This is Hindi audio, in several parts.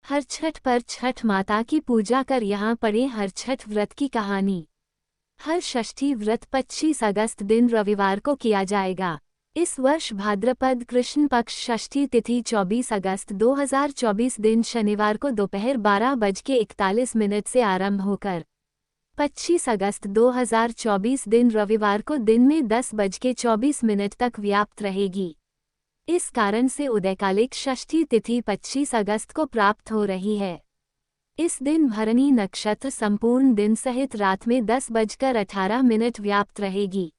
हर छठ पर छठ माता की पूजा कर यहाँ पढ़े हर छठ व्रत की कहानी। हर षष्ठी व्रत 25 अगस्त दिन रविवार को किया जाएगा। इस वर्ष भाद्रपद कृष्ण पक्ष षष्ठी तिथि 24 अगस्त 2024 दिन शनिवार को दोपहर 12:41 से आरंभ होकर 25 अगस्त 2024 दिन रविवार को दिन में 10:24 तक व्याप्त रहेगी। इस कारण से उदयकालिक षष्ठी तिथि 25 अगस्त को प्राप्त हो रही है। इस दिन भरणी नक्षत्र संपूर्ण दिन सहित रात में 10:18 व्याप्त रहेगी।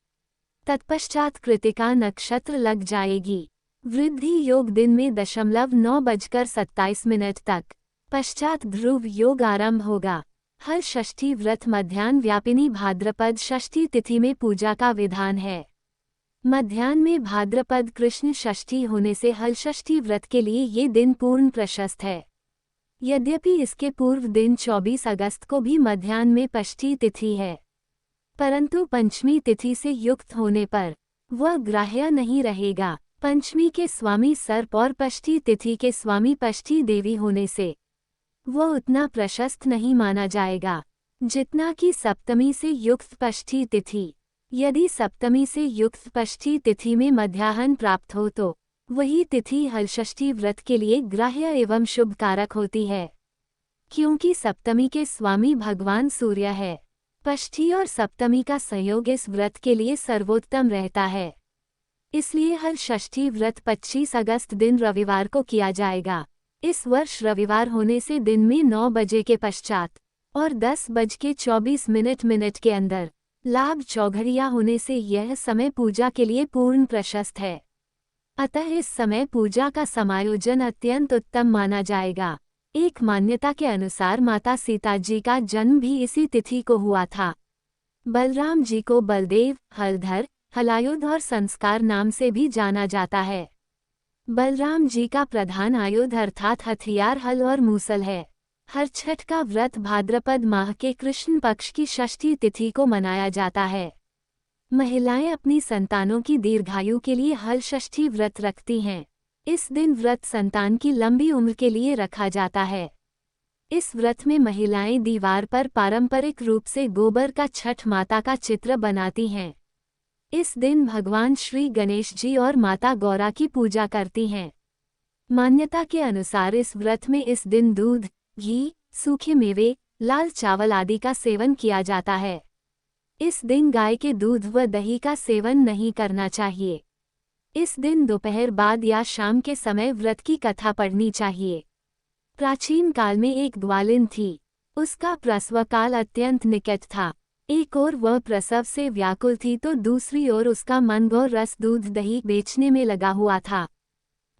तत्पश्चात कृतिका नक्षत्र लग जाएगी। वृद्धि योग दिन में 9:27 तक। पश्चात ध्रुव योग आरंभ होगा। हर षष्ठी व्रत मध्याह्न व्यापिनी भाद्रपद षष्ठी तिथि में पूजा का विधान है। मध्याह्न में भाद्रपद कृष्ण षष्ठी होने से हल षष्ठी व्रत के लिए ये दिन पूर्ण प्रशस्त है। यद्यपि इसके पूर्व दिन 24 अगस्त को भी मध्याह्न में पष्ठी तिथि है, परंतु पंचमी तिथि से युक्त होने पर वह ग्राह्य नहीं रहेगा। पंचमी के स्वामी सर्प और पष्ठी तिथि के स्वामी पष्ठी देवी होने से वह उतना प्रशस्त नहीं माना जाएगा जितना कि सप्तमी से युक्त पष्ठी तिथि। यदि सप्तमी से युक्त पष्ठी तिथि में मध्याह्न प्राप्त हो तो वही तिथि हलषष्ठी व्रत के लिए ग्राह्य एवं शुभ कारक होती है, क्योंकि सप्तमी के स्वामी भगवान सूर्य है। पष्ठी और सप्तमी का संयोग इस व्रत के लिए सर्वोत्तम रहता है। इसलिए हलषष्ठी व्रत 25 अगस्त दिन रविवार को किया जाएगा। इस वर्ष रविवार होने से दिन में 9 बजे के पश्चात और 10:24 के अंदर लाभ चौघड़िया होने से यह समय पूजा के लिए पूर्ण प्रशस्त है। अतः इस समय पूजा का समायोजन अत्यंत उत्तम माना जाएगा। एक मान्यता के अनुसार माता सीता जी का जन्म भी इसी तिथि को हुआ था। बलराम जी को बलदेव, हलधर, हलायुध और संस्कार नाम से भी जाना जाता है। बलराम जी का प्रधान आयुध अर्थात हथियार हल और मूसल है। हर छठ का व्रत भाद्रपद माह के कृष्ण पक्ष की षष्ठी तिथि को मनाया जाता है। महिलाएं अपनी संतानों की दीर्घायु के लिए हल षष्ठी व्रत रखती हैं। इस दिन व्रत संतान की लंबी उम्र के लिए रखा जाता है। इस व्रत में महिलाएं दीवार पर पारंपरिक रूप से गोबर का छठ माता का चित्र बनाती हैं। इस दिन भगवान श्री गणेश जी और माता गौरा की पूजा करती हैं। मान्यता के अनुसार इस व्रत में इस दिन दूध, घी, सूखे मेवे, लाल चावल आदि का सेवन किया जाता है। इस दिन गाय के दूध व दही का सेवन नहीं करना चाहिए। इस दिन दोपहर बाद या शाम के समय व्रत की कथा पढ़नी चाहिए। प्राचीन काल में एक ग्वालिन थी। उसका प्रसव काल अत्यंत निकट था। एक ओर वह प्रसव से व्याकुल थी तो दूसरी ओर उसका मन गौ रस दूध दही बेचने में लगा हुआ था।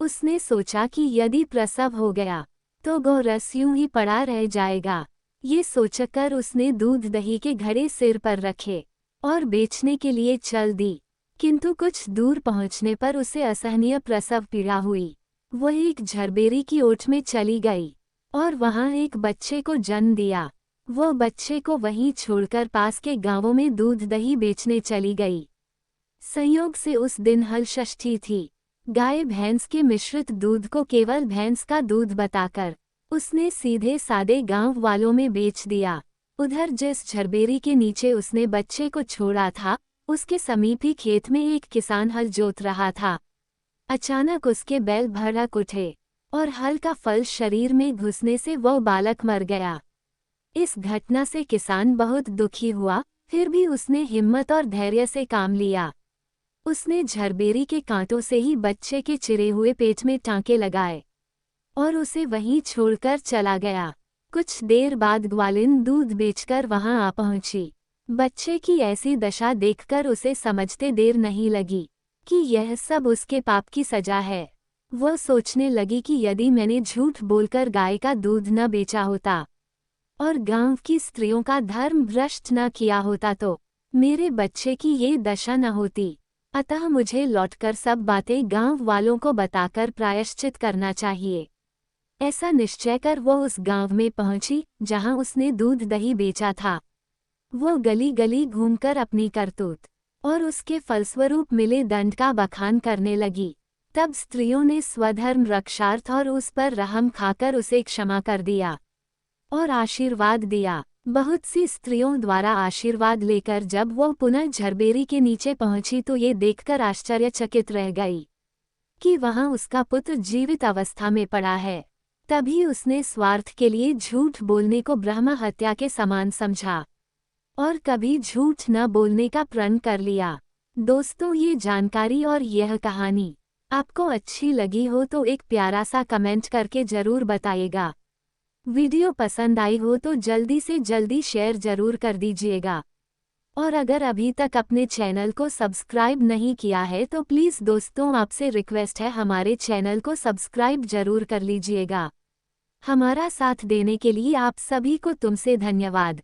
उसने सोचा कि यदि प्रसव हो गया तो गौ रस यूं ही पड़ा रह जाएगा। ये सोचकर उसने दूध दही के घड़े सिर पर रखे और बेचने के लिए चल दी। किंतु कुछ दूर पहुंचने पर उसे असहनीय प्रसव पीड़ा हुई। वह एक झरबेरी की ओट में चली गई और वहां एक बच्चे को जन्म दिया। वह बच्चे को वहीं छोड़कर पास के गांवों में दूध दही बेचने चली गई। संयोग से उस दिन हलषष्ठी थी। गाय भैंस के मिश्रित दूध को केवल भैंस का दूध बताकर उसने सीधे सादे गांव वालों में बेच दिया। उधर जिस झरबेरी के नीचे उसने बच्चे को छोड़ा था, उसके समीप ही खेत में एक किसान हल जोत रहा था। अचानक उसके बैल भड़क उठे और हल का फल शरीर में घुसने से वह बालक मर गया। इस घटना से किसान बहुत दुखी हुआ, फिर भी उसने हिम्मत और धैर्य से काम लिया। उसने झरबेरी के कांटों से ही बच्चे के चिरे हुए पेट में टांके लगाए और उसे वहीं छोड़कर चला गया। कुछ देर बाद ग्वालिन दूध बेचकर वहां आ पहुंची। बच्चे की ऐसी दशा देखकर उसे समझते देर नहीं लगी कि यह सब उसके पाप की सजा है। वह सोचने लगी कि यदि मैंने झूठ बोलकर गाय का दूध न बेचा होता और गांव की स्त्रियों का धर्म भ्रष्ट न किया होता तो मेरे बच्चे की ये दशा न होती। अतः मुझे लौटकर सब बातें गांव वालों को बताकर प्रायश्चित करना चाहिए। ऐसा निश्चय कर वह उस गांव में पहुंची जहां उसने दूध दही बेचा था। वह गली गली घूमकर अपनी करतूत और उसके फलस्वरूप मिले दंड का बखान करने लगी। तब स्त्रियों ने स्वधर्म रक्षार्थ और उस पर रहम खाकर उसे क्षमा कर दिया और आशीर्वाद दिया। बहुत सी स्त्रियों द्वारा आशीर्वाद लेकर जब वो पुनः झरबेरी के नीचे पहुंची तो ये देखकर आश्चर्यचकित रह गई कि वहां उसका पुत्र जीवित अवस्था में पड़ा है। तभी उसने स्वार्थ के लिए झूठ बोलने को ब्रह्म हत्या के समान समझा और कभी झूठ न बोलने का प्रण कर लिया। दोस्तों, ये जानकारी और यह कहानी आपको अच्छी लगी हो तो एक प्यारा सा कमेंट करके जरूर बताइएगा। वीडियो पसंद आई हो तो जल्दी से जल्दी शेयर जरूर कर दीजिएगा और अगर अभी तक अपने चैनल को सब्सक्राइब नहीं किया है तो प्लीज़ दोस्तों, आपसे रिक्वेस्ट है हमारे चैनल को सब्सक्राइब जरूर कर लीजिएगा। हमारा साथ देने के लिए आप सभी को तुमसे धन्यवाद।